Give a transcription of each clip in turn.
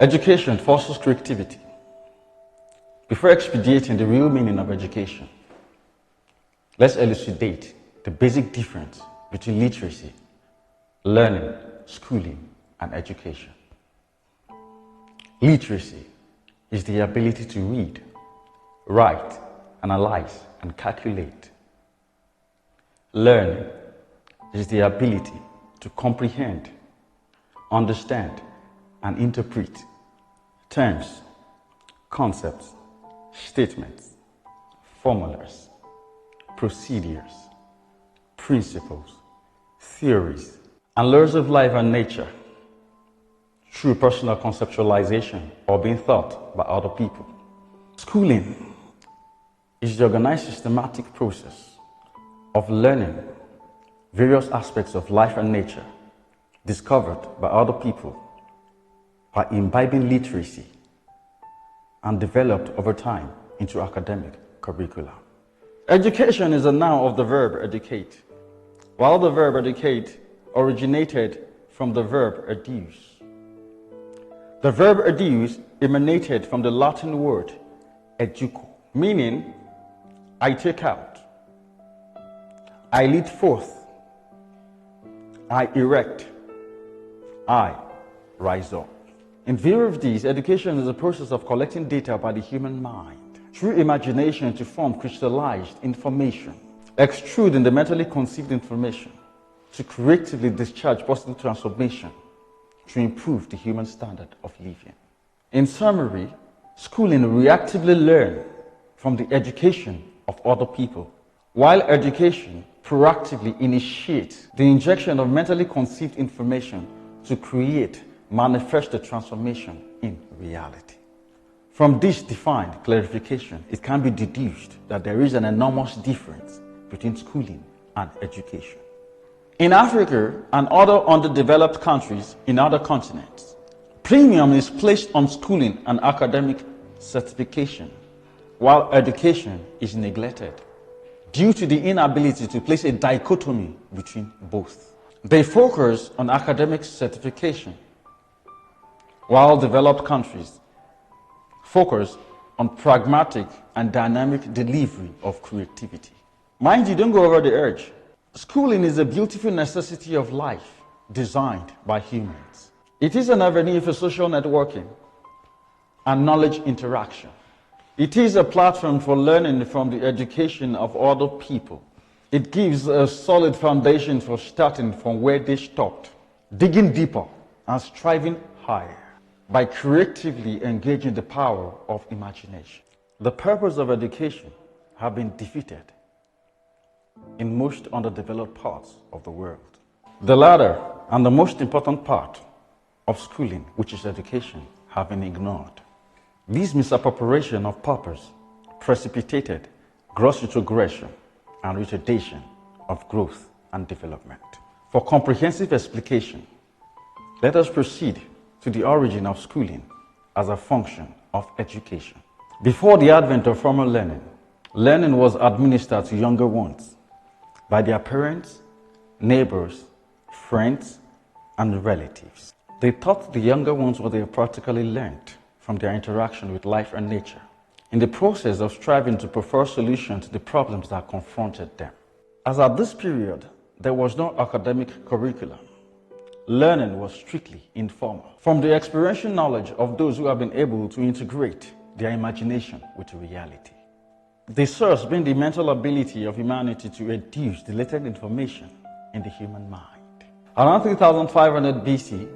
Education fosters creativity. Before expediting the real meaning of education, let's elucidate the basic difference between literacy, learning, schooling, and education. Literacy is the ability to read, write, analyze, and calculate. Learning is the ability to comprehend, understand, and interpret terms, concepts, statements, formulas, procedures, principles, theories, and laws of life and nature through personal conceptualization or being thought by other people. Schooling is the organized systematic process of learning various aspects of life and nature discovered by other people by imbibing literacy and developed over time into academic curricula. Education is a noun of the verb educate, while the verb educate originated from the verb educe. The verb educe emanated from the Latin word educo, meaning I take out, I lead forth, I erect, I rise up. In view of this, education is a process of collecting data by the human mind through imagination to form crystallized information, extruding the mentally conceived information to creatively discharge positive transformation to improve the human standard of living. In summary, schooling reactively learns from the education of other people, while education proactively initiates the injection of mentally conceived information to create manifest the transformation in reality. From this defined clarification, it can be deduced that there is an enormous difference between schooling and education. In Africa and other underdeveloped countries in other continents, premium is placed on schooling and academic certification, while education is neglected due to the inability to place a dichotomy between both. They focus on academic certification, while developed countries focus on pragmatic and dynamic delivery of creativity. Mind you, don't go over the edge. Schooling is a beautiful necessity of life designed by humans. It is an avenue for social networking and knowledge interaction. It is a platform for learning from the education of other people. It gives a solid foundation for starting from where they stopped, digging deeper and striving higher by creatively engaging the power of imagination. The purpose of education have been defeated in most underdeveloped parts of the world. The latter and the most important part of schooling, which is education, have been ignored. This misappropriation of purpose precipitated gross retrogression and retardation of growth and development. For comprehensive explication, let us proceed to the origin of schooling as a function of education. Before the advent of formal learning, learning was administered to younger ones by their parents, neighbors, friends, and relatives. They taught the younger ones what they practically learned from their interaction with life and nature, in the process of striving to prefer solutions to the problems that confronted them. As at this period, there was no academic curriculum. Learning was strictly informal, from the experiential knowledge of those who have been able to integrate their imagination with reality. The source being the mental ability of humanity to reduce the latent information in the human mind. Around 3500 BC,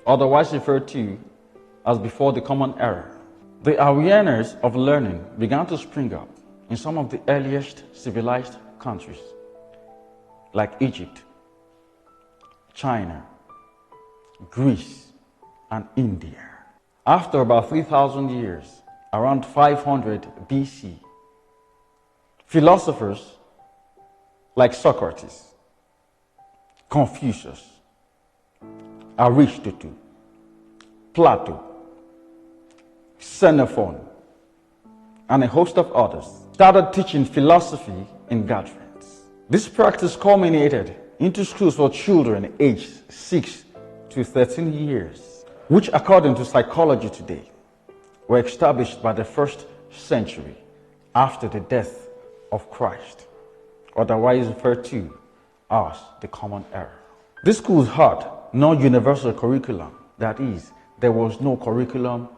otherwise referred to as before the Common Era, the awareness of learning began to spring up in some of the earliest civilized countries like Egypt, China, Greece, and India. After about 3,000 years, around 500 BC, philosophers like Socrates, Confucius, Aristotle, Plato, Xenophon, and a host of others started teaching philosophy in gatherings. This practice culminated into schools for children aged 6 to 13 years, which according to psychology today, were established by the first century after the death of Christ, otherwise referred to as the Common Era. These schools had no universal curriculum, that is, there was no curriculum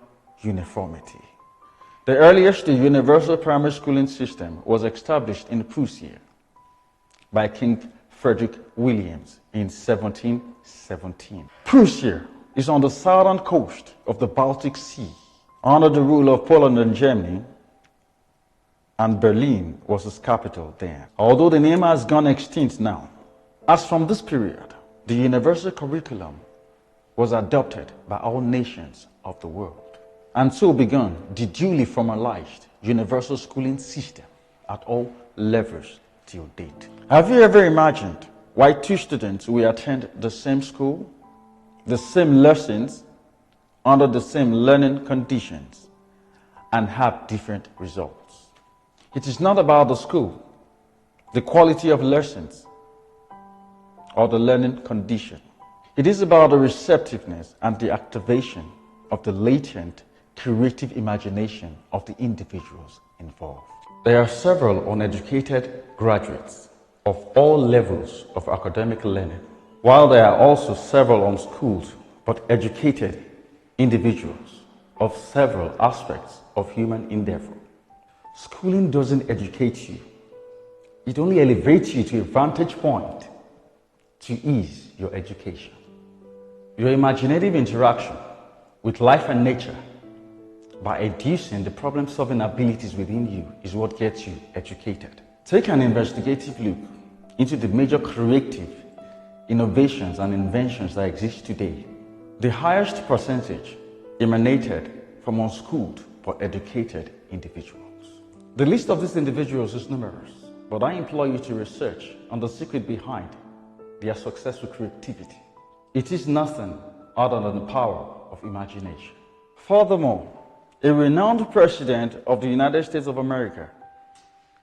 uniformity. The earliest universal primary schooling system was established in Prussia by King Frederick Williams in 1717. Prussia is on the southern coast of the Baltic Sea, under the rule of Poland and Germany, and Berlin was its capital then. Although the name has gone extinct now, as from this period, the universal curriculum was adopted by all nations of the world, and so began the duly formalized universal schooling system at all levels till date. Have you ever imagined why two students will attend the same school, the same lessons, under the same learning conditions, and have different results? It is not about the school, the quality of lessons, or the learning condition. It is about the receptiveness and the activation of the latent creative imagination of the individuals involved. There are several uneducated graduates of all levels of academic learning, while there are also several unschooled but educated individuals of several aspects of human endeavor. Schooling doesn't educate you. It only elevates you to a vantage point to ease your education. Your imaginative interaction with life and nature by educing the problem-solving abilities within you is what gets you educated. Take an investigative look into the major creative innovations and inventions that exist today. The highest percentage emanated from unschooled but educated individuals. The list of these individuals is numerous, but I implore you to research on the secret behind their successful creativity. It is nothing other than the power of imagination. Furthermore, a renowned president of the United States of America,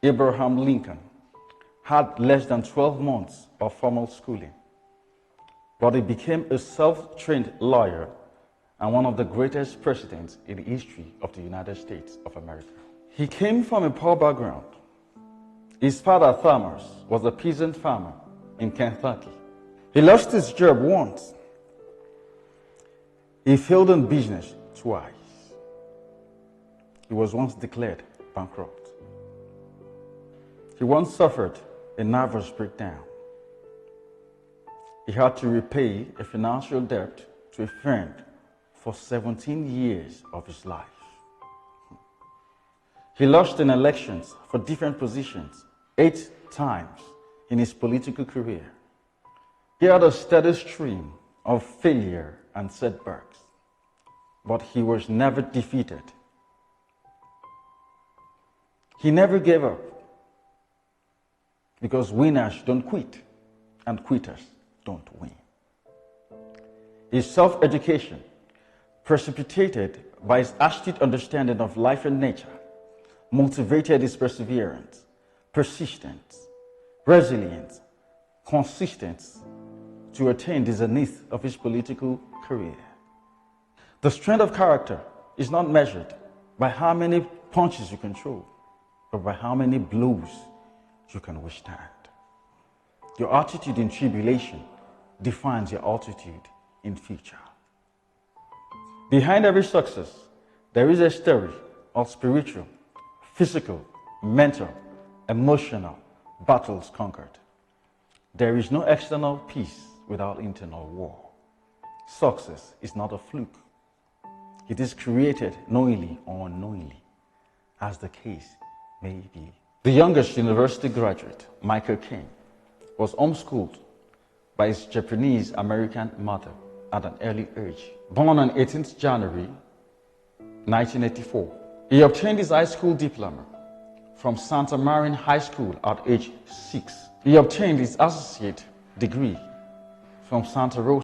Abraham Lincoln, had less than 12 months of formal schooling, but he became a self-trained lawyer and one of the greatest presidents in the history of the United States of America. He came from a poor background. His father, Thomas, was a peasant farmer in Kentucky. He lost his job once. He failed in business twice. He was once declared bankrupt. He once suffered a nervous breakdown. He had to repay a financial debt to a friend for 17 years of his life. He lost in elections for different positions 8 times in his political career. He had a steady stream of failure and setbacks, but he was never defeated. He never gave up, because winners don't quit and quitters don't win. His self-education, precipitated by his astute understanding of life and nature, motivated his perseverance, persistence, resilience, consistency to attain the zenith of his political career. The strength of character is not measured by how many punches you can throw, but by how many blows you can withstand. Your attitude in tribulation defines your altitude in future. Behind every success, there is a story of spiritual, physical, mental, emotional battles conquered. There is no external peace without internal war. Success is not a fluke. It is created knowingly or unknowingly, as the case may be. The youngest university graduate, Michael King, was homeschooled by his Japanese-American mother at an early age. Born on 18th January 1984, he obtained his high school diploma from Santa Maria High School at age 6. He obtained his associate degree from Santa Rosa